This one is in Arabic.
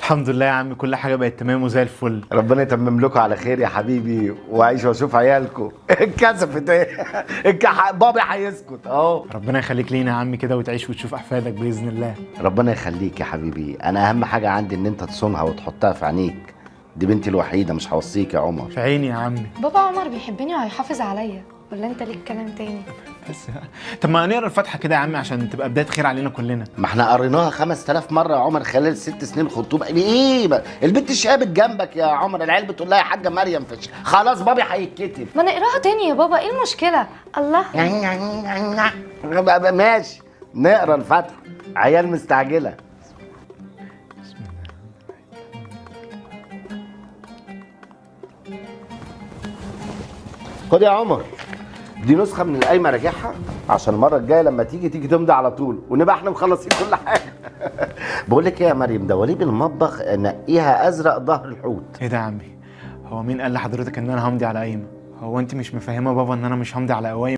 الحمد لله يا عم، كل حاجه بقت تمام وزي الفل. ربنا يتمم لكم على خير يا حبيبي، وعيش واشوف عيالكم. اتكسفت ايه؟ بابي هيسكت اهو. ربنا يخليك لينا يا عم كده، وتعيش وتشوف احفادك باذن الله. ربنا يخليك يا حبيبي، انا اهم حاجه عندي ان انت تصونها وتحطها في عينيك. دي بنتي الوحيده، مش هوصيك يا عمر. في عيني يا عمي. بابا عمر بيحبني وهيحافظ عليا، ولا انت ليك كلام تاني؟ بس طب ما نقرا الفاتحه كده يا عم عشان تبقى بدايه خير علينا كلنا. ما احنا قريناها 5000 مره يا عمر خلال 6 سنين خطوبه. ايه بقى؟ البنت شابت جنبك يا عمر، العيال بتقول لها يا حاجه مريم فش. خلاص بابي هيتكتب. ما نقراها تاني يا بابا، ايه المشكله؟ الله. ماشي نقرا الفاتحه، عيال مستعجله. خد يا عمر، دي نسخه من القايمه راجعها عشان المره الجايه لما تيجي تمضي على طول، ونبقى احنا مخلصين كل حاجه. بقول لك ايه يا مريم، دواليب المطبخ نقيها ازرق ظهر الحوت. ايه ده يا عمي؟ هو مين قال لحضرتك ان انا همضي على قايمه؟ هو انت مش مفهمه بابا ان انا مش همضي على قوايم؟